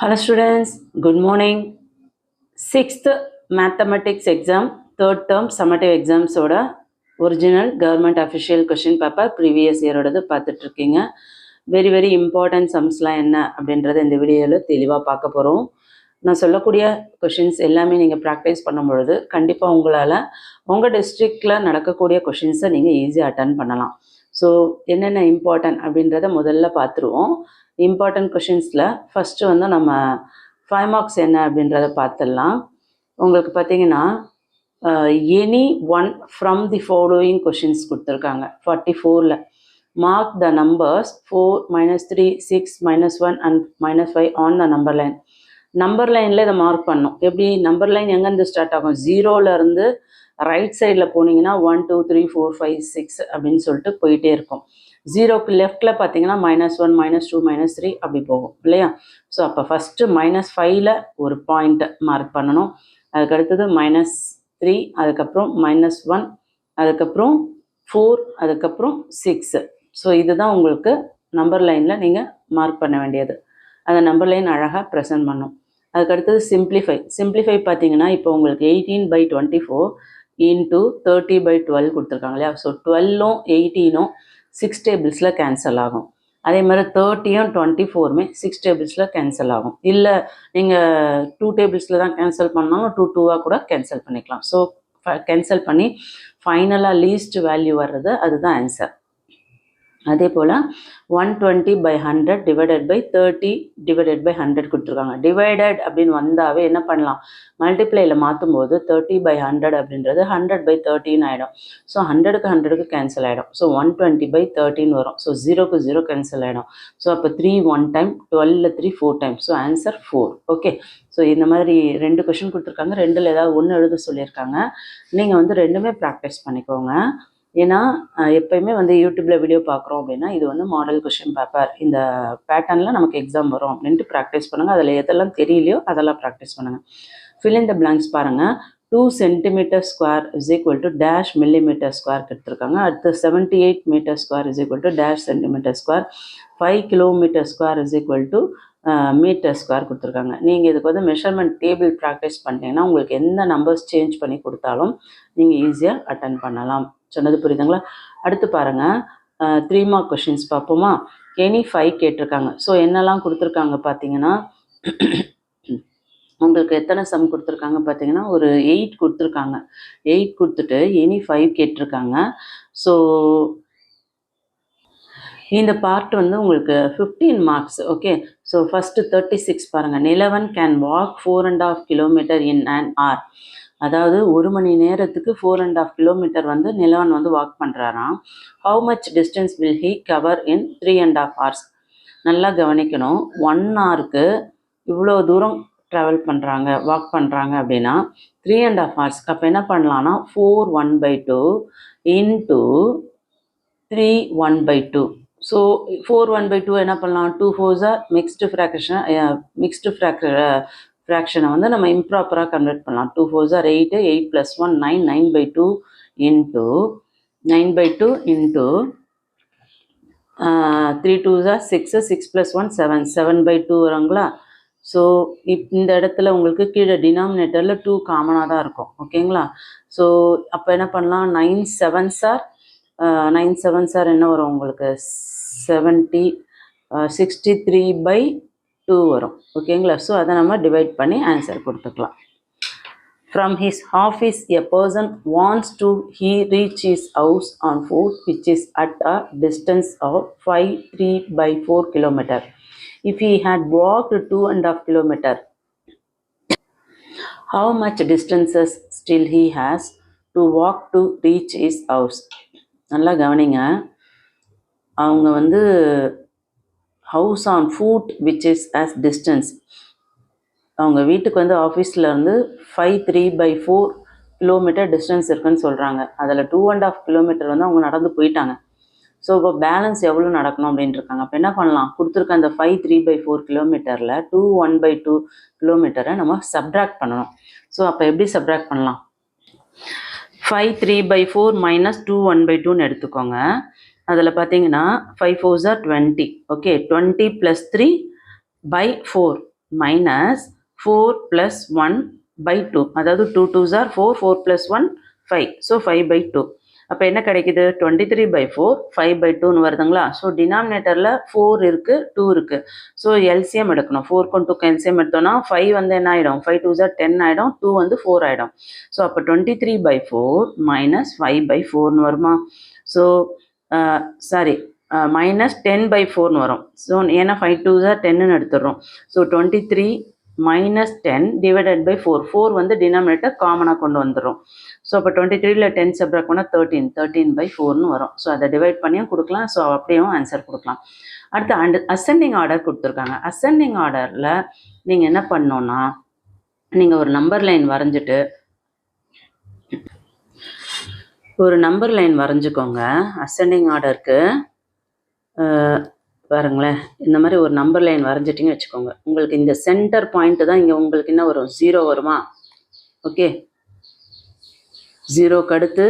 Hello students, good morning. 6th mathematics exam, 3rd term summative exams oda original government official question paper previous year ஓடது பார்த்துட்டு இருக்கீங்க. very important sumsலாம் என்ன அப்படின்றத இந்த வீடியோவில் தெளிவாக பார்க்க போகிறோம். நான் சொல்லக்கூடிய கொஷின்ஸ் எல்லாமே நீங்கள் ப்ராக்டிஸ் பண்ணும்பொழுது கண்டிப்பாக உங்களால் உங்கள் டிஸ்ட்ரிக்டில் நடக்கக்கூடிய கொஷின்ஸை நீங்கள் ஈஸியாக அட்டன் பண்ணலாம். ஸோ என்னென்ன இம்பார்ட்டன்ட் அப்படின்றத முதல்ல பார்த்துருவோம். இம்பார்ட்டன்ட் கொஷின்ஸில் ஃபஸ்ட்டு வந்து நம்ம 5 மார்க்ஸ் என்ன அப்படின்றத பார்த்துடலாம். உங்களுக்கு பார்த்தீங்கன்னா any one from the following questions கொடுத்துருக்காங்க 44ல். Mark the numbers 4, -3, 6, -1 and -5 on the number line. Number லைனில் இதை மார்க் பண்ணணும். எப்படி நம்பர் லைன் எங்கேருந்து ஸ்டார்ட் ஆகும்? 0லேருந்து ரைட் சைடில் போனீங்கன்னா 1, 2, 3, 4, 5, 6 அப்படின்னு சொல்லிட்டு போயிட்டே இருக்கும். 0க்கு லெஃப்டில் பார்த்தீங்கன்னா -1, -2, -3 அப்படி போகும் இல்லையா? ஸோ அப்போ ஃபஸ்ட்டு -5ல் ஒரு பாயிண்ட் மார்க் பண்ணணும். அதுக்கு அடுத்தது -3, அதுக்கப்புறம் -1, அதுக்கப்புறம் 4, அதுக்கப்புறம் 6. ஸோ இதுதான் உங்களுக்கு நம்பர் லைனில் நீங்கள் மார்க் பண்ண வேண்டியது. அந்த நம்பர் லைன் அழகாக ப்ரெசென்ட் பண்ணும். அதுக்கடுத்தது சிம்பிளிஃபை பார்த்தீங்கன்னா இப்போ உங்களுக்கு 18/24 இன்ட்டு 30/12 கொடுத்துருக்காங்க இல்லையா? ஸோ 12ம் 18ம் 6 டேபிள்ஸில் கேன்சல் ஆகும். அதே மாதிரி 30யும் 24மே 6 டேபிள்ஸில் கேன்சல் ஆகும். இல்லை நீங்கள் 2 டேபிள்ஸில் தான் கேன்சல் பண்ணாலும் 2 கூட கேன்சல் பண்ணிக்கலாம். ஸோ கேன்சல் பண்ணி ஃபைனலாக லீஸ்ட் வேல்யூ வர்றது அதுதான் ஆன்சர். அதே போல் 120/100 டிவைடட் பை 30/100 கொடுத்துருக்காங்க. டிவைடட் அப்படின்னு வந்தாவே என்ன பண்ணலாம்? மல்டிப்ளையில் மாற்றும் போது 30/100 அப்படின்றது 100/13 ஆகிடும். ஸோ 100க்கு 100க்கு கேன்சல் ஆகிடும். ஸோ 120/13 வரும். ஸோ 0க்கு 0 கேன்சல் ஆகிடும். ஸோ அப்போ 3 1 டைம், 12ல் 3 4 time. So answer 4. Okay. So இந்த மாதிரி 2 கொஷின் கொடுத்துருக்காங்க. 2ல் ஏதாவது ஒன்று எழுத சொல்லியிருக்காங்க. நீங்கள் வந்து 2மே ப்ராக்டிஸ் பண்ணிக்கோங்க. ஏன்னா எப்போயுமே வந்து யூடியூப்பில் வீடியோ பார்க்குறோம் அப்படின்னா இது வந்து மாடல் கொஷின் பேப்பர், இந்த பேட்டர்னில் நமக்கு எக்ஸாம் வரும் அப்படின்ட்டு ப்ராக்டிஸ் பண்ணுங்கள். அதில் எதெல்லாம் தெரியலையோ அதெல்லாம் ப்ராக்டிஸ் பண்ணுங்கள். ஃபில் இன் த பிளாங்க்ஸ் பாருங்கள். 2 cm² = dash mm² எடுத்துருக்காங்க. அடுத்து 78 m² = dash cm², 5 km² மீட்டர்² கொடுத்துருக்காங்க. நீங்கள் இதுக்கு வந்து மெஷர்மெண்ட் டேபிள் ப்ராக்டிஸ் பண்ணிட்டீங்கன்னா உங்களுக்கு எந்த நம்பர்ஸ் சேஞ்ச் பண்ணி கொடுத்தாலும் நீங்கள் ஈஸியாக அட்டன் பண்ணலாம். சொன்னது புரியுதுங்களா? அடுத்து பாருங்கள், 3 மார்க் கொஷின்ஸ் பார்ப்போமா? எனி 5 கேட்டிருக்காங்க. ஸோ என்னெல்லாம் கொடுத்துருக்காங்க பார்த்தீங்கன்னா உங்களுக்கு எத்தனை சம் கொடுத்துருக்காங்க பார்த்தீங்கன்னா ஒரு 8 கொடுத்துருக்காங்க. 8 கொடுத்துட்டு எனி 5 கேட்டிருக்காங்க. ஸோ இந்த பார்ட் வந்து உங்களுக்கு 15 மார்க்ஸ். ஓகே. ஸோ ஃபஸ்ட்டு 36 பாருங்கள். Nilavan can walk 4.5 km in an hour. அதாவது 1 மணி நேரத்துக்கு 4.5 km வந்து நிலவன் வந்து வாக் பண்ணுறாராம். How much distance will he cover in 3.5 hours? நல்லா கவனிக்கணும். 1 ஹவருக்கு இவ்வளோ தூரம் ட்ராவல் பண்ணுறாங்க, வாக் பண்ணுறாங்க அப்படின்னா 3.5 hours. அப்போ என்ன பண்ணலான்னா 4 1/2 இன்ட்டு 3 1/2. ஸோ 4 1/2 என்ன பண்ணலாம்? 2 4s மிக்ஸ்டு ஃப்ராக்ஷனை வந்து நம்ம இம்ப்ராப்பராக கன்வெர்ட் பண்ணலாம். 2 4s 8, 8 + 1 9, 9/2 இன்ட்டு 9/2 இன்ட்டு 3 2s 6, 6 + 1 7, 7/2 வருங்களா? ஸோ இந்த இடத்துல உங்களுக்கு கீழே டினாமினேட்டரில் 2 காமனாக தான் இருக்கும். ஓகேங்களா? ஸோ அப்போ என்ன பண்ணலாம்? 9 7s என்ன வரும் உங்களுக்கு? 70, 63/2 வரும். ஓகேங்களா? ஸோ அதை நம்ம டிவைட் பண்ணி ஆன்சர் கொடுத்துக்கலாம். From his office, a person wants to reach his house on foot, which is at a distance of 5 3/4 km. If he had walked 2.5 km, how much distances still he has to walk to reach his house? நல்லா கவனிங்க. அவங்க வந்து house on food which is as distance, அவங்க வீட்டுக்கு வந்து ஆஃபீஸில் இருந்து 5 3/4 km distance இருக்குன்னு சொல்கிறாங்க. அதில் 2.5 km வந்து அவங்க நடந்து போயிட்டாங்க. ஸோ இப்போ பேலன்ஸ் எவ்வளோ நடக்கணும் அப்படின்ட்டு இருக்காங்க. அப்போ என்ன பண்ணலாம்? கொடுத்துருக்க அந்த 5 3/4 km 2 1/2 km நம்ம சப்ட்ராக்ட் பண்ணணும். ஸோ அப்போ எப்படி சப்ட்ராக்ட் பண்ணலாம்? 5 3/4 - 2 1/2ன்னு எடுத்துக்கோங்க. அதில் பார்த்தீங்கன்னா 5 4s 20. Okay. 20 + 3/4 minus 4 plus 1 by 2. அதாவது 2 2s are 4, 4 plus 1 5. So 5 by 2. அப்போ என்ன கிடைக்குது 23 by 4 5 by 2ன்னு வருதுங்களா. ஸோ டினாமினேட்டரில் 4 இருக்குது 2 இருக்குது. ஸோ எல்சிஎம் எடுக்கணும். 4க்கும் 2க்கும் எல்சிஎம் எடுத்தோன்னா 5 வந்து என்ன ஆகிடும் 5 2s are 10 ஆகிடும், 2 வந்து 4 ஆகிடும். ஸோ அப்போ 23 by 4 minus 5 by 4ன்னு வருமா. ஸோ சாரி minus 10 by 4ன்னு வரும். ஸோ ஏன்னா 5 2s are 10ன்னு எடுத்துடுறோம். So 23 minus 10 divided by 4. 4 வந்து டினாமினேட்டர் காமனாக கொண்டு வந்துடும். ஸோ அப்போ 23ல் 10 சப்ராக்ட் பண்ணால் 13 by 4ன்னு வரும். ஸோ அதை டிவைட் பண்ணியும் கொடுக்கலாம். ஸோ அப்படியும் ஆன்சர் கொடுக்கலாம். அடுத்து அசெண்டிங் ஆர்டர் கொடுத்துருக்காங்க. அசெண்டிங் ஆர்டரில் நீங்கள் என்ன பண்ணோன்னா, நீங்கள் ஒரு நம்பர் லைன் வரைஞ்சிட்டு வரைஞ்சிக்கோங்க. அசெண்டிங் ஆர்டருக்கு பாருங்களேன், இந்த மாதிரி ஒரு நம்பர் லைன் வரைஞ்சிட்டிங்க வச்சுக்கோங்க. உங்களுக்கு இந்த சென்டர் பாயிண்ட் தான் இங்கே உங்களுக்கு என்ன வரும் 0 வருமா. ஓகே, 0க்கு அடுத்து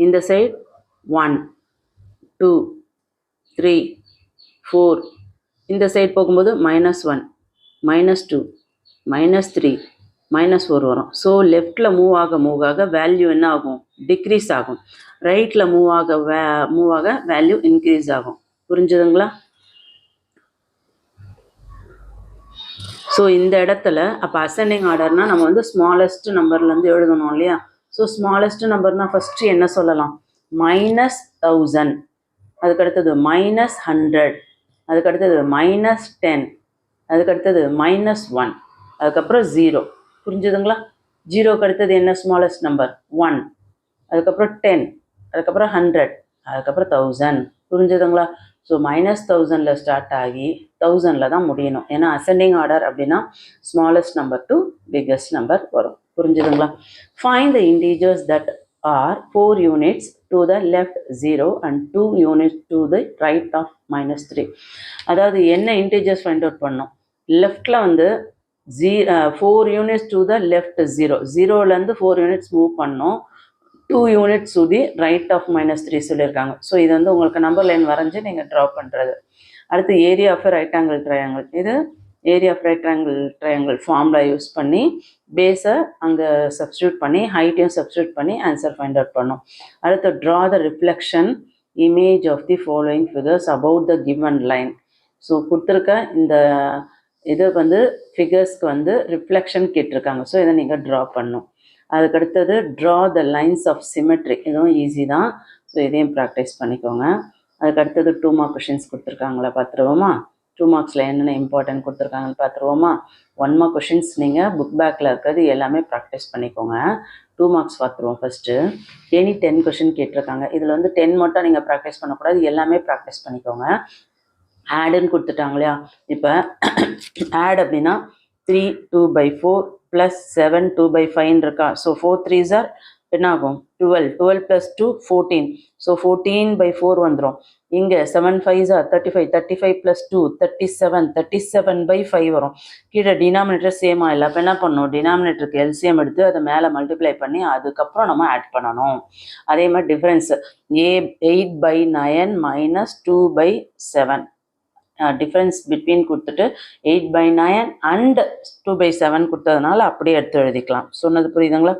இந்த சைட் 1 2 3 4, இந்த சைட் போகும்போது -1 -2 -3 -4 வரும். ஸோ லெஃப்டில் மூவ் ஆக வேல்யூ என்ன ஆகும் டிக்ரீஸ் ஆகும். ரைட்டில் மூவ் ஆக வேல்யூ இன்க்ரீஸ் ஆகும். புரிஞ்சுதுங்களா. ஸோ இந்த இடத்துல அப்போ அசெண்டிங் ஆர்டர்னால் நம்ம வந்து ஸ்மாலஸ்ட் நம்பர்லேருந்து எழுதணும் இல்லையா. ஸோ ஸ்மாலஸ்ட் நம்பர்னால் ஃபஸ்ட்டு என்ன சொல்லலாம் -1000, அதுக்கடுத்தது -100, அதுக்கடுத்தது -10, அதுக்கடுத்தது -1, அதுக்கப்புறம் 0. புரிஞ்சுதுங்களா. 0க்கு அடுத்தது என்ன ஸ்மாலஸ்ட் நம்பர் 1, அதுக்கப்புறம் 10, அதுக்கப்புறம் 100, அதுக்கப்புறம் 1000. புரிஞ்சுதுங்களா. ஸோ -1000ல் ஸ்டார்ட் ஆகி 1000ல் தான் முடியணும். ஏன்னா அசெண்டிங் ஆர்டர் அப்படின்னா smallest number to biggest number வரும். புரிஞ்சுதுங்களா. Find the integers that R 4 units to the left 0 and 2 units to the right of -3. அதாவது என்ன இன்டீஜர்ஸ் ஃபைண்ட் அவுட் பண்ணோம். லெஃப்டில் வந்து 4 units to the left 0, 0லேருந்து 4 units move பண்ணோம். 2 units to the right of -3 சொல்லியிருக்காங்க. So இது வந்து உங்களுக்கு நம்பர் லைன் வரைஞ்சி நீங்கள் ட்ரா பண்ணுறது. அடுத்து area of right angle triangle. இது area of right angle triangle formula use பண்ணி பேஸை அங்கே சப்ஸ்டியூட் பண்ணி ஹைட்டையும் சப்ஸ்டியூட் பண்ணி ஆன்சர் ஃபைண்ட் அவுட் பண்ணோம். அடுத்து draw the reflection image of the following figures about the given line. So கொடுத்துருக்க இந்த இது வந்து ஃபிகர்ஸ்க்கு வந்து ரிஃப்ளெக்ஷன் கேட்டிருக்காங்க. ஸோ இதை நீங்கள் ட்ரா பண்ணணும். அதுக்கடுத்தது draw the lines of symmetry. இதுவும் ஈஸி தான். ஸோ இதையும் ப்ராக்டிஸ் பண்ணிக்கோங்க. அதுக்கடுத்தது 2 மார்க் கொஷின்ஸ் கொடுத்துருக்காங்களா பார்த்துருவோமா. 2 மார்க்ஸில் என்னென்ன இம்பார்ட்டன்ட் கொடுத்துருக்காங்கன்னு பார்த்துருவோமா. 1 மார்க் கொஷின்ஸ் நீங்கள் புக் பேக்கில் இருக்கிறது எல்லாமே ப்ராக்டிஸ் பண்ணிக்கோங்க. 2 மார்க்ஸ் பார்த்துருவோம். ஃபஸ்ட்டு எனி 10 கொஷின் கேட்டிருக்காங்க. இதில் வந்து 10 மட்டும் நீங்கள் ப்ராக்டிஸ் பண்ணக்கூடாது, எல்லாமே ப்ராக்டிஸ் பண்ணிக்கோங்க. ஆடுன்னு கொடுத்துட்டாங்க இல்லையா. இப்போ ஆட் அப்படின்னா 3 2 by 4 + 7 2 by 5 இருக்கா. ஸோ 4 3s are என்ன ஆகும் 12, 12 + 2 14. ஸோ 14 by 4 வந்துடும். இங்கே 7 5s are 35, 35 + 2 37, 37 by 5 வரும். கீழே டினாமினேட்டர் சேமாக இல்லை. அப்போ என்ன பண்ணணும், டினாமினேட்டருக்கு எல்சிஎம் எடுத்து அதை மேலே மல்டிப்ளை பண்ணி அதுக்கப்புறம் நம்ம ஆட் பண்ணணும். அதே மாதிரி difference 8 by 9 - 2 by 7. Difference between கொடுத்துட்டு 8 by 9 and 2 by 7 கொடுத்ததுனால அப்படியே எடுத்து எழுதிக்கலாம். சொன்னது புரியுதுங்களா.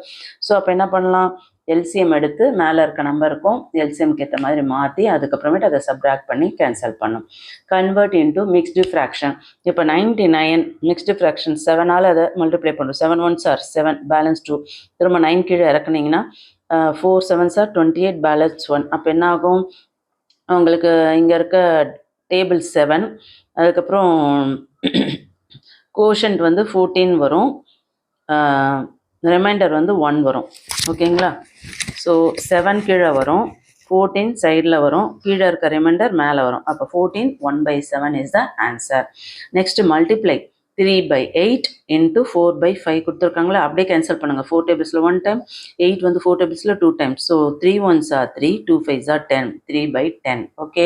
ஸோ அப்போ என்ன பண்ணலாம், எல்சிஎம் எடுத்து மேலே இருக்க நம்பருக்கும் எல்சிஎம்க்கு ஏற்ற மாதிரி மாற்றி அதுக்கப்புறமேட்டு அதை சப்ராக்ட் பண்ணி கேன்சல் பண்ணும். Convert into mixed fraction. இப்போ 99 மிக்ஸ்டு ஃப்ராக்ஷன் 7ஆல் அதை மல்டிப்ளை பண்ணுறோம். 7 1s are 7, பேலன்ஸ் 2. திரும்ப 9 கீழே இறக்குனீங்கன்னா 4 7s are 28, பேலன்ஸ் 1. அப்போ என்ன ஆகும், உங்களுக்கு இங்கே இருக்க டேபிள் 7, அதுக்கப்புறம் கோஷன்ட் வந்து 14 வரும், ரிமைண்டர் வந்து 1 வரும். ஓகேங்களா. ஸோ 7 கீழே வரும், 14 சைடில் வரும், கீழே இருக்க ரிமைண்டர் மேலே வரும். அப்போ 14 1 by 7 is the answer. Next multiply 3 by 8 into 4 by 5 கொடுத்துருக்காங்களா. அப்படியே கேன்சல் பண்ணுங்கள். 4 டேபிள்ஸில் 1 டைம், 8 வந்து 4 டேபிள்ஸில் 2 times. So 3 1s are 3, 2 5s are 10, 3 by 10. Okay.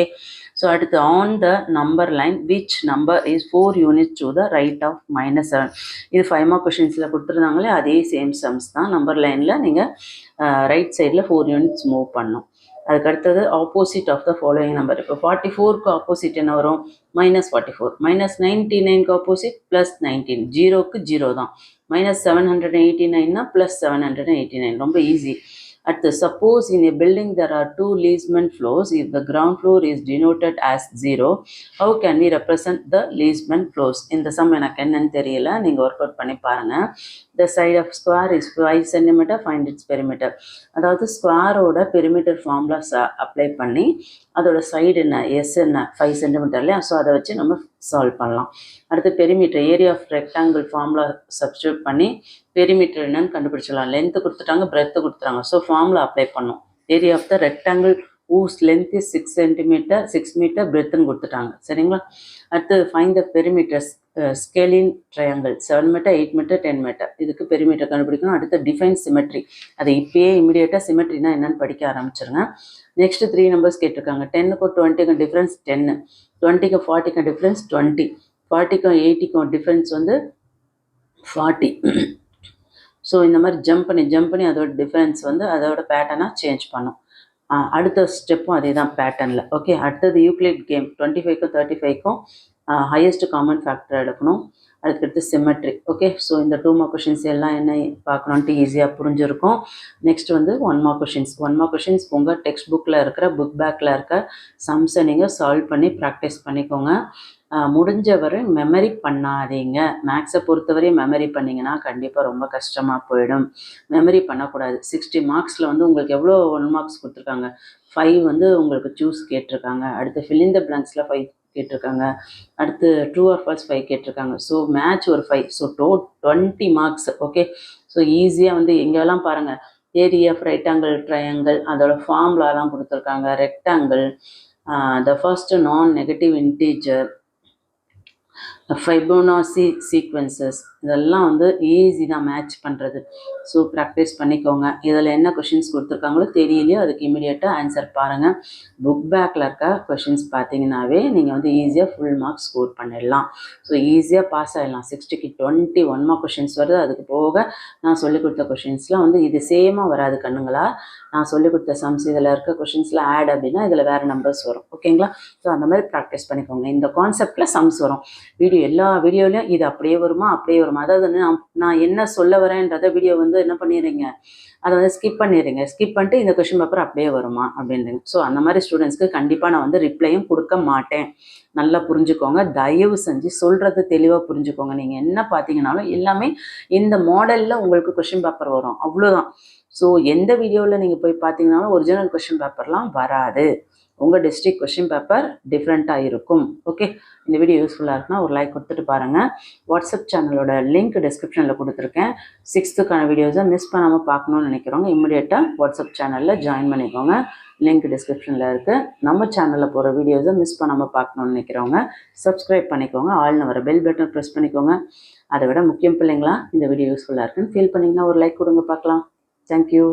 So அடுத்து on the number line which number is 4 units to the right of -7. இது 5 mark கொஷின்ஸில் கொடுத்துருந்தாங்களே அதே same sums தான். Number லைனில் நீங்கள் ரைட் சைடில் 4 units மூவ் பண்ணணும். அதுக்கு அடுத்தது opposite of the following number. இப்போ 44க்கு ஆப்போசிட் என்ன வரும்? -44. -99க்கு ஆப்போசிட் +19. 0க்கு 0 தான். -789னா +789. ரொம்ப ஈஸி. அடுத்து suppose in a building there are 2 leasement floors. If the ground floor is denoted as 0, how can we represent the leasement floors? இந்த சம் எனக்கு என்னன்னு தெரியல, நீங்க ஒர்க் அவுட் பண்ணி பாருங்க. The side of square is 5 cm, find its perimeter. அதாவது ஸ்கொயரோட perimeter formulas apply பண்ணி அதோட சைடு என்ன, எஸ் என்ன, 5 cm இல்லையா? ஸோ அதை வச்சு நம்ம சால்வ் பண்ணலாம். அடுத்து perimeter, area of rectangle formula substitute பண்ணி பெரிமீட்டர் என்னன்னு கண்டுபிடிச்சிடலாம். லென்த்து கொடுத்துட்டாங்க, பிரெத்து கொடுத்துட்டாங்க. ஸோ ஃபார்முலா அப்ளை பண்ணோம். Area of the rectangle whose length is 6 cm, 6 meter breadthன்னு கொடுத்துட்டாங்க. சரிங்களா? அடுத்து find the perimeters scalene triangle 7 meter, 8 meter, 10 meter. இதுக்கு பெரிமீட்டர் கண்டுபிடிக்கணும். அடுத்து டிஃபைன் சிமெட்ரி, அது இப்பயே இமீடியட்டாக சிமெட்ரினா என்னன்னு படிக்க ஆரம்பிச்சிருங்க. நெக்ஸ்ட் 3 நம்பர்ஸ் கேட்டிருக்காங்க. 10க்கும் 20க்கும் டிஃப்ரென்ஸ் 10, 20க்கும் 40க்கும் டிஃப்ரென்ஸ் 20, 40க்கும் 80க்கும் டிஃப்ரென்ஸ் வந்து 40. ஸோ இந்த மாதிரி ஜம்ப் பண்ணி அதோட டிஃபரன்ஸ் வந்து அதோட பேட்டர்னாக சேஞ்ச் பண்ணும். அடுத்த ஸ்டெப்பும் அதே தான் பேட்டர்னில். ஓகே, அடுத்தது யூக்ளிட் கேம் 25க்கும் 35க்கும் ஹையஸ்ட் காமன் ஃபேக்டர் எடுக்கணும். அதுக்கடுத்து சிமெட்ரி. ஓகே, ஸோ இந்த 2 மார்க் கொஷின்ஸ் எல்லாம் என்ன பார்க்கணுன்ட்டு ஈஸியாக புரிஞ்சிருக்கும். நெக்ஸ்ட் வந்து 1 மார்க் கொஷின்ஸ். 1 மார்க் கொஷின்ஸ் உங்கள் டெக்ஸ்ட் புக்கில் இருக்கிற புக் பேக்கில் இருக்க சம்ஸை நீங்கள் சால்வ் பண்ணி ப்ராக்டிஸ் பண்ணிக்கோங்க. முடிஞ்சவரை மெமரி பண்ணாதீங்க. மேக்ஸை பொறுத்தவரை மெமரி பண்ணிங்கன்னா கண்டிப்பாக ரொம்ப கஷ்டமாக போயிடும். மெமரி பண்ணக்கூடாது. 60 மார்க்ஸில் வந்து உங்களுக்கு எவ்வளோ 1 மார்க்ஸ் கொடுத்துருக்காங்க? 5 வந்து உங்களுக்கு சூஸ் கேட்டிருக்காங்க. அடுத்து ஃபில் இன் த பிளாங்க்ஸில் 5 கேட்டிருக்காங்க. அடுத்து ட்ரூ ஆர் ஃபால்ஸ் 5 கேட்டிருக்காங்க. ஸோ மேட்ச் ஒரு 5. So 20 marks. ஓகே, ஸோ ஈஸியாக வந்து எங்கெல்லாம் பாருங்கள், ஏரியா ஆஃப் ரைட்டாங்கிள் ட்ரையாங்கிள் அதோட ஃபார்முலாலாம் கொடுத்துருக்காங்க. ரெக்டாங்கிள், த ஃபர்ஸ்ட் நான் நெகட்டிவ் இன்டீஜர், ஃபைபோனாசி சீக்வன்சஸ், இதெல்லாம் வந்து ஈஸி தான் மேட்ச் பண்ணுறது. ஸோ ப்ராக்டிஸ் பண்ணிக்கோங்க. இதில் என்ன கொஷின்ஸ் கொடுத்துருக்காங்களோ தெரியலையோ அதுக்கு இமீடியட்டாக ஆன்சர் பாருங்கள். புக் பேக்கில் இருக்க கொஷின்ஸ் பார்த்தீங்கன்னாவே நீங்கள் வந்து ஈஸியாக ஃபுல் மார்க்ஸ் ஸ்கோர் பண்ணிடலாம். ஸோ ஈஸியாக பாஸ் ஆகிடலாம். 60க்கு 21 மார்க் கொஷின்ஸ் வருது. அதுக்கு போக நான் சொல்லிக் கொடுத்த கொஷின்ஸ்லாம் வந்து இது சேமாக வராது கண்ணுங்களா. நான் சொல்லிக் கொடுத்த சம்ஸ் இதில் இருக்க கொஷின்ஸில் ஆட் அப்படின்னா இதில் வேறு நம்பர்ஸ் வரும். ஓகேங்களா? ஸோ அந்த மாதிரி ப்ராக்டிஸ் பண்ணிக்கோங்க. இந்த கான்செப்டில் சம்ஸ் வரும். எல்லா வீடியோலையும் இது அப்படியே வருமா அதாவது நான் என்ன சொல்ல வரேன்றதை வீடியோ வந்து என்ன பண்ணிடுறீங்க, அதை வந்து ஸ்கிப் பண்ணிட்டு இந்த கொஷின் பேப்பர் அப்படியே வருமா அப்படின்றீங்க. ஸோ அந்த மாதிரி ஸ்டூடெண்ட்ஸ்க்கு கண்டிப்பாக நான் வந்து ரிப்ளையும் கொடுக்க மாட்டேன். நல்லா புரிஞ்சுக்கோங்க. தயவு செஞ்சு சொல்கிறது தெளிவாக புரிஞ்சுக்கோங்க. நீங்கள் என்ன பார்த்தீங்கன்னாலும் எல்லாமே இந்த மாடலில் உங்களுக்கு கொஷின் பேப்பர் வரும், அவ்வளோதான். ஸோ எந்த வீடியோவில் நீங்கள் போய் பார்த்தீங்கன்னாலும் ஒரிஜினல் கொஷின் பேப்பர்லாம் வராது. உங்கள் டிஸ்ட்ரிக்ட் கொஷின் பேப்பர் டிஃப்ரெண்ட்டாக இருக்கும். ஓகே, இந்த வீடியோ யூஸ்ஃபுல்லாக இருக்குன்னா ஒரு லைக் கொடுத்துட்டு பாருங்கள். வாட்ஸ்அப் சேனலோட லிங்க் டிஸ்கிரிப்ஷனில் கொடுத்துருக்கேன். 6th வீடியோஸை மிஸ் பண்ணாமல் பார்க்கணுன்னு நினைக்கிறவங்க இம்மிடியேட்டாக வாட்ஸ்அப் சேனலில் ஜாயின் பண்ணிக்கோங்க. லிங்க் டிஸ்கிரிப்ஷனில் இருக்குது. நம்ம சேனலில் போகிற வீடியோஸை மிஸ் பண்ணாமல் பார்க்கணுன்னு நினைக்கிறவங்க சப்ஸ்கிரைப் பண்ணிக்கோங்க. ஆல்னு வர பெல் பட்டன் ப்ரெஸ் பண்ணிக்கோங்க. அதை விட முக்கியம் பிள்ளைங்களா, இந்த வீடியோ யூஸ்ஃபுல்லாக இருக்குன்னு ஃபீல் பண்ணிங்கன்னா ஒரு லைக் கொடுங்க பார்க்கலாம். தேங்க்யூ.